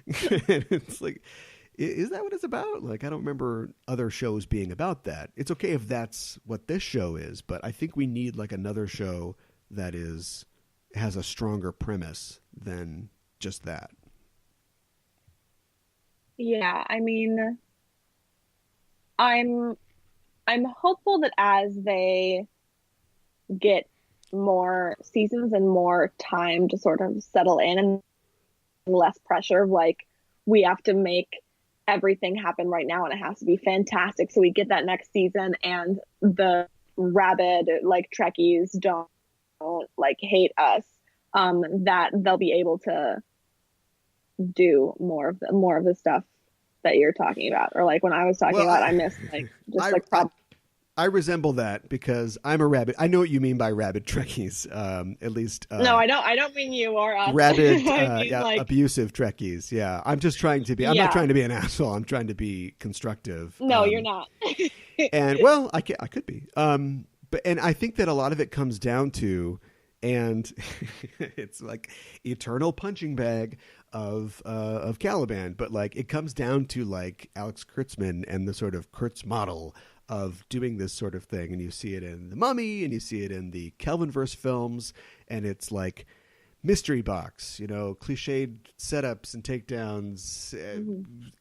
And it's like, is that what it's about? Like, I don't remember other shows being about that. It's okay if that's what this show is, but I think we need like another show that has a stronger premise than just that. Yeah, I mean, I'm hopeful that as they get more seasons and more time to sort of settle in and less pressure of like, we have to make everything happen right now and it has to be fantastic so we get that next season and the rabid like Trekkies don't like hate us, that they'll be able to do more of the stuff that you're talking about, or like when I was talking about I miss like just I resemble that because I'm a rabid. I know what you mean by rabid Trekkies. At least no, I don't mean you or us. Rabid, like, abusive Trekkies. Yeah, I'm just trying to be. I'm not trying to be an asshole. I'm trying to be constructive. No, you're not. And well, I could be. But I think that a lot of it comes down to, and it's like eternal punching bag of Caliban, but like it comes down to like Alex Kurtzman and the sort of Kurtz model of doing this sort of thing. And you see it in The Mummy and you see it in the Kelvinverse films, and it's like mystery box, cliched setups and takedowns,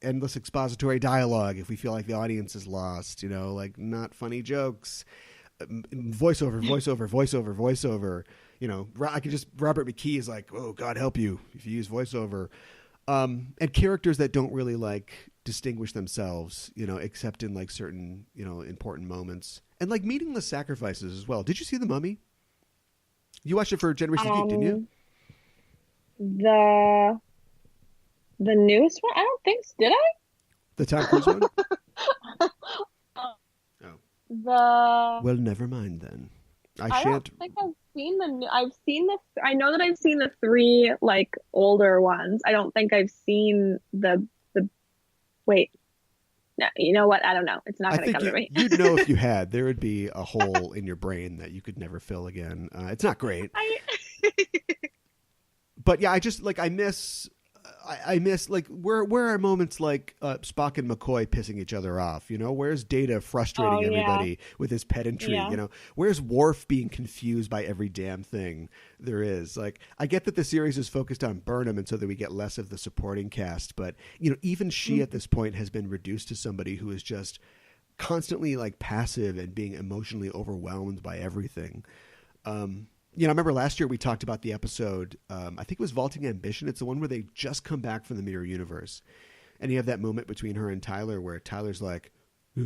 endless expository dialogue if we feel like the audience is lost, like not funny jokes, voiceover. I could just, Robert McKee is like, oh, God help you if you use voiceover. And characters that don't really like distinguish themselves, except in like certain, important moments, and like meaningless sacrifices as well. Did you see The Mummy? You watched it for Generation Geek, didn't you? The newest one? I don't think so. Did I? The Tom Cruise one? Oh. Well, never mind then. I don't think I've seen I know that I've seen the 3 like older ones. I don't think I've seen the wait. No, you know what? I don't know. It's not going to come to me. You'd know if you had. There would be a hole in your brain that you could never fill again. It's not great. But yeah, I just like I miss like where are moments like Spock and McCoy pissing each other off? Where's Data frustrating everybody with his pedantry? Yeah. Where's Worf being confused by every damn thing there is? Like, I get that the series is focused on Burnham and so that we get less of the supporting cast, but even she at this point has been reduced to somebody who is just constantly like passive and being emotionally overwhelmed by everything. I remember last year we talked about the episode, I think it was Vaulting Ambition. It's the one where they just come back from the Mirror Universe. And you have that moment between her and Tyler where Tyler's like,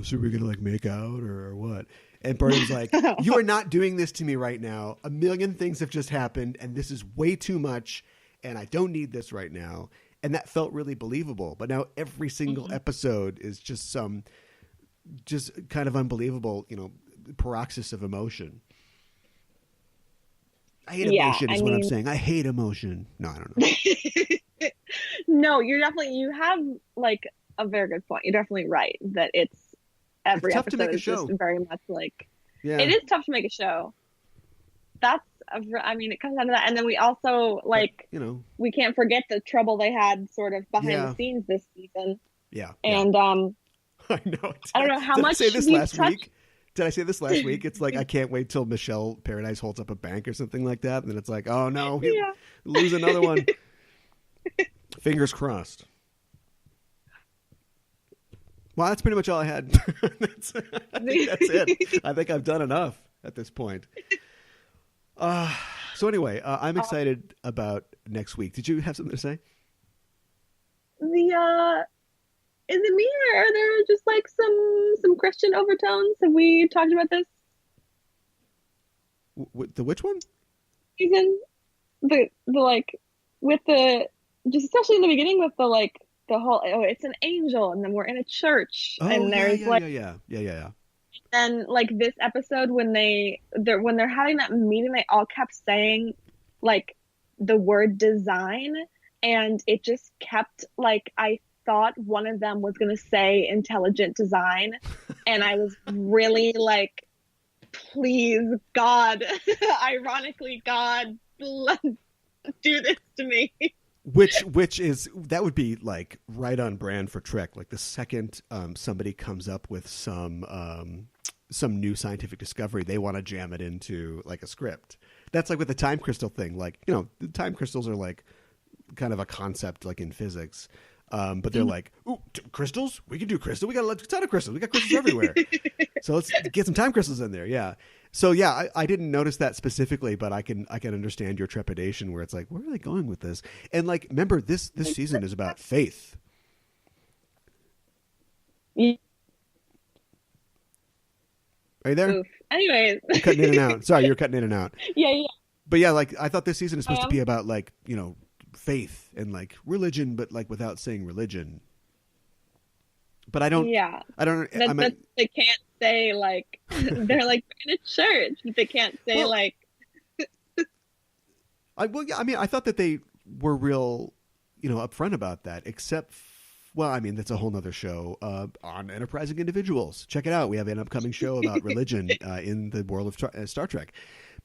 so we're going to like make out or what? And Burnham's like, you are not doing this to me right now. A million things have just happened and this is way too much and I don't need this right now. And that felt really believable. But now every single episode is just kind of unbelievable, paroxysm of emotion. I hate emotion is what I'm saying. I hate emotion. No, I don't know. No, you have like a very good point. You're definitely right that it's every tough to episode make a is show. just very much like, it is tough to make a show. It comes down to that. And then we also like, we can't forget the trouble they had sort of behind the scenes this season. Yeah. And I know. I don't know how much I say this last week. Did I say this last week? It's like, I can't wait till Michelle Paradise holds up a bank or something like that. And then it's like, oh no, we lose another one. Fingers crossed. Well, that's pretty much all I had. I think that's it. I think I've done enough at this point. So anyway, I'm excited about next week. Did you have something to say? In the mirror, are there just like some Christian overtones? Have we talked about this? The which one? Season, the like with the just especially in the beginning with the like the whole, oh, it's an angel, and then we're in a church, Oh and yeah, there's yeah, like, yeah, yeah, yeah, yeah, yeah. then like this episode when they're having that meeting, they all kept saying like the word design, and it just kept like, I thought one of them was going to say intelligent design, and I was really like, please God, ironically, God, do this to me. Which is, that would be like right on brand for Trek. Like the second somebody comes up with some new scientific discovery, they want to jam it into like a script. That's like with the time crystal thing. Like, you know, the time crystals are like kind of a concept like in physics. But they're like, ooh, crystals? We can do crystal. We got a ton of crystals. We got crystals everywhere. So let's get some time crystals in there. Yeah. So yeah, I didn't notice that specifically, but I can understand your trepidation where it's like, where are they going with this? And like, remember, this season is about faith. Yeah. Are you there? Oof. Anyways. You're cutting in and out. Sorry, you're cutting in and out. Yeah. But yeah, like I thought this season is supposed to be about like, you know, faith and like religion, but like without saying religion. But I don't. Yeah. I don't. They can't say like they're like in a church. They can't say like. I mean, I thought that they were real, you know, upfront about that. Except, well, I mean, that's a whole nother show on enterprising individuals. Check it out. We have an upcoming show about religion in the world of Star Trek.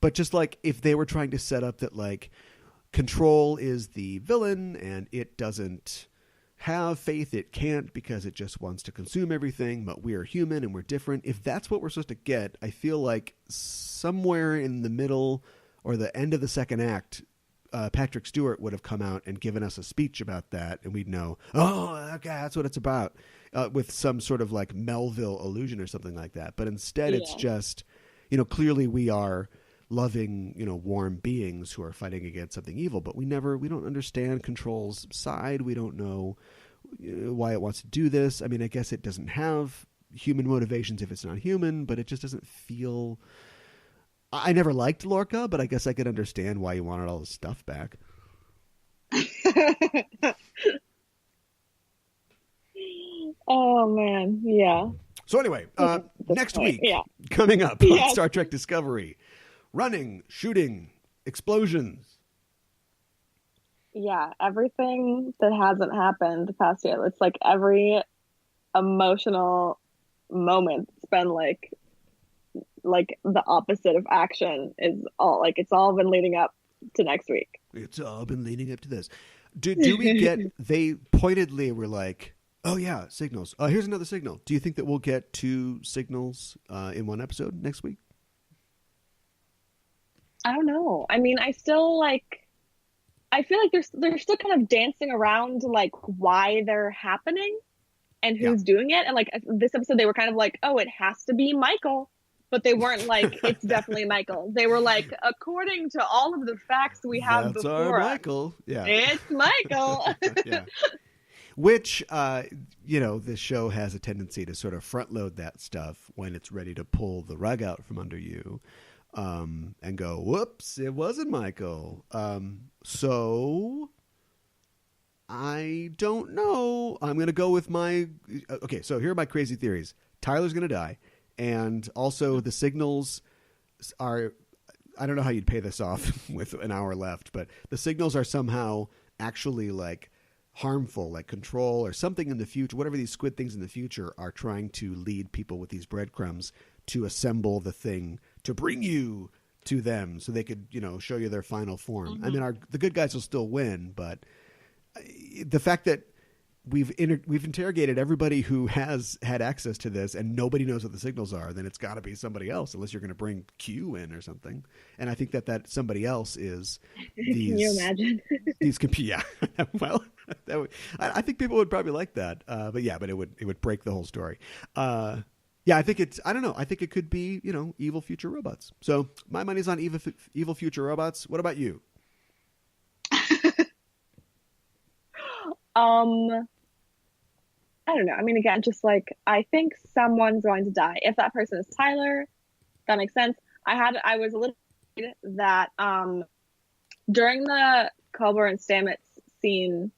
But just like if they were trying to set up that like Control is the villain and it doesn't have faith, it can't because it just wants to consume everything, but we are human and we're different. If that's what we're supposed to get, I feel like somewhere in the middle or the end of the second act, Patrick Stewart would have come out and given us a speech about that, and we'd know, oh, okay, that's what it's about, with some sort of like Melville allusion or something like that. But instead, it's just, you know, clearly we are loving, you know, warm beings who are fighting against something evil, but we don't understand Control's side. We don't know why it wants to do this. I mean, I guess it doesn't have human motivations if it's not human, but it just doesn't feel. I never liked Lorca, but I guess I could understand why he wanted all his stuff back. Oh man, yeah. So anyway, next week, coming up on Star Trek Discovery, running, shooting, explosions. Yeah, everything that hasn't happened the past year. It's like every emotional moment it's been like the opposite of action is all like it's all been leading up to next week. It's all been leading up to this. Do we get? They pointedly were like, oh yeah, signals. Here's another signal. Do you think that we'll get 2 signals in one episode next week? I don't know. I mean, I feel like they're still kind of dancing around like why they're happening and who's doing it. And like this episode, they were kind of like, oh, it has to be Michael. But they weren't like, it's definitely Michael. They were like, according to all of the facts we have That's before our Michael. Yeah. It's Michael. Yeah. Which, you know, this show has a tendency to sort of front load that stuff when it's ready to pull the rug out from under you and go, whoops, it wasn't Michael. So I don't know. I'm going to go with my... Okay, so here are my crazy theories. Tyler's going to die. And also the signals are... I don't know how you'd pay this off with an hour left, but the signals are somehow actually like harmful, like Control or something in the future. Whatever these squid things in the future are trying to lead people with these breadcrumbs to assemble the thing to bring you to them so they could, you know, show you their final form. Mm-hmm. I mean, the good guys will still win, but the fact that we've interrogated everybody who has had access to this and nobody knows what the signals are, then it's got to be somebody else unless you're going to bring Q in or something. And I think that somebody else is these... Can you imagine? Yeah. Well, I think people would probably like that. But it would break the whole story. Yeah, I think I don't know. I think it could be, you know, evil future robots. So my money's on evil future robots. What about you? I don't know. I mean, again, just like, I think someone's going to die. If that person is Tyler, that makes sense. I was a little that during the Culber and Stamets scene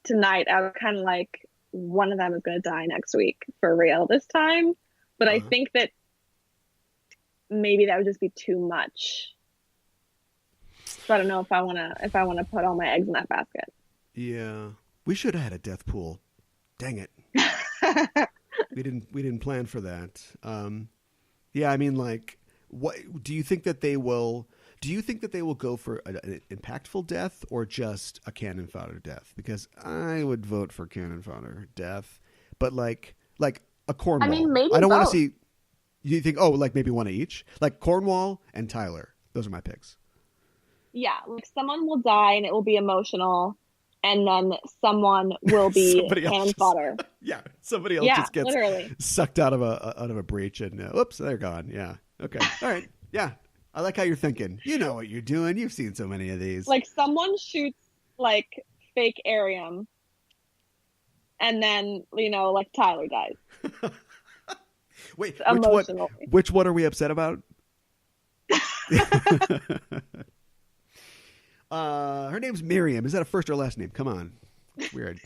tonight, I was kind of like, one of them is going to die next week for real this time. But I think that maybe that would just be too much. So I don't know if I want to put all my eggs in that basket. Yeah, we should have had a death pool. Dang it. We didn't plan for that. Yeah, I mean, like, what do you think that they will? Do you think that they will go for an impactful death or just a cannon fodder death? Because I would vote for cannon fodder death, but like a Cornwall. I mean, maybe I don't want both. to see. You think, oh, like maybe one of each, like Cornwall and Tyler. Those are my picks. Yeah, like someone will die and it will be emotional, and then someone will be cannon fodder. Yeah, somebody else just gets literally sucked out of a breach and whoops, they're gone. Yeah. Okay. All right. Yeah. I like how you're thinking. You know what you're doing. You've seen so many of these. Like someone shoots like fake Arium, and then like Tyler dies. Wait, emotional. Which one are we upset about? Her name's Miriam. Is that a first or last name? Come on. Weird.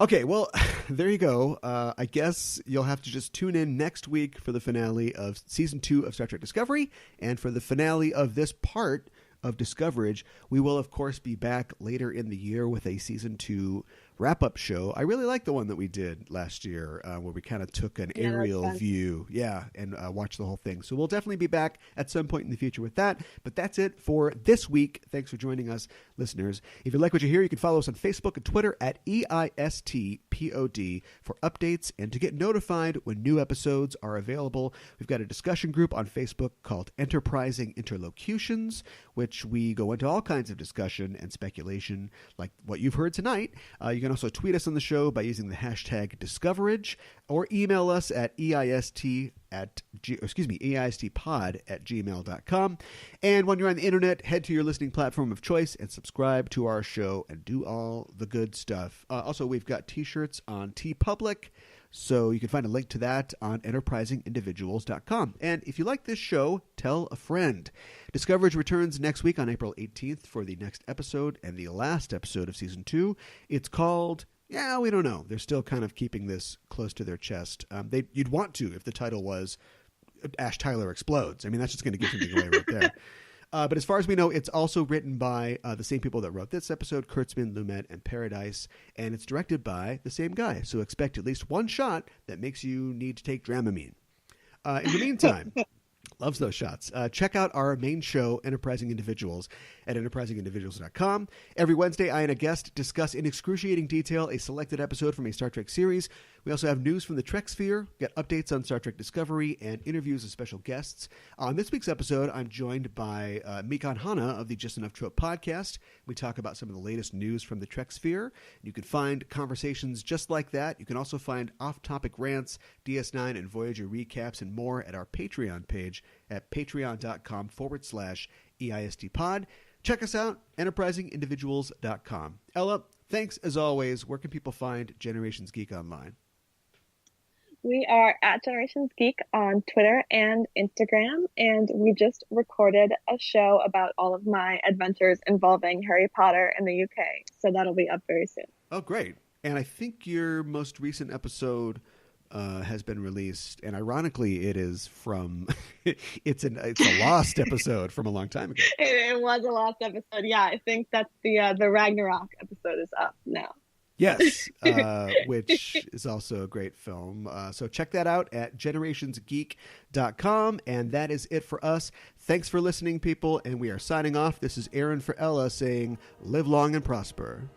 Okay, well, there you go. I guess you'll have to just tune in next week for the finale of Season 2 of Star Trek Discovery. And for the finale of this part of Discoverage, we will, of course, be back later in the year with a Season 2 wrap-up show. I really like the one that we did last year where we kind of took an aerial view and watched the whole thing. So we'll definitely be back at some point in the future with that. But that's it for this week. Thanks for joining us, listeners. If you like what you hear, you can follow us on Facebook and Twitter at EISTPOD for updates and to get notified when new episodes are available. We've got a discussion group on Facebook called Enterprising Interlocutions, which we go into all kinds of discussion and speculation like what you've heard tonight. You can also tweet us on the show by using the hashtag Discoverage or email us at EISTpod@gmail.com. And when you're on the internet, head to your listening platform of choice and subscribe to our show and do all the good stuff. Also, we've got t-shirts on TeePublic, so you can find a link to that on enterprisingindividuals.com. And if you like this show, tell a friend. Discoverage returns next week on April 18th for the next episode and the last episode of Season 2. It's called, we don't know. They're still kind of keeping this close to their chest. You'd want to if the title was Ash Tyler Explodes. I mean, that's just going to give something away right there. But as far as we know, it's also written by the same people that wrote this episode, Kurtzman, Lumet, and Paradise, and it's directed by the same guy. So expect at least one shot that makes you need to take Dramamine. In the meantime, loves those shots. Check out our main show, Enterprising Individuals, at enterprisingindividuals.com. Every Wednesday, I and a guest discuss in excruciating detail a selected episode from a Star Trek series. We also have news from the Trek sphere, get updates on Star Trek Discovery, and interviews with special guests. On this week's episode, I'm joined by Mikan Hana of the Just Enough Trope podcast. We talk about some of the latest news from the Trek sphere. You can find conversations just like that. You can also find off-topic rants, DS9 and Voyager recaps, and more at our Patreon page at patreon.com/EISTpod. Check us out, enterprisingindividuals.com. Ella, thanks as always. Where can people find Generations Geek online? We are at Generations Geek on Twitter and Instagram, and we just recorded a show about all of my adventures involving Harry Potter in the UK, so that'll be up very soon. Oh, great. And I think your most recent episode has been released, and ironically, it is from it's a lost episode from a long time ago. It was a lost episode. Yeah, I think that's the Ragnarok episode is up now. Yes, which is also a great film. So check that out at generationsgeek.com. And that is it for us. Thanks for listening, people. And we are signing off. This is Aaron for Ella saying, live long and prosper.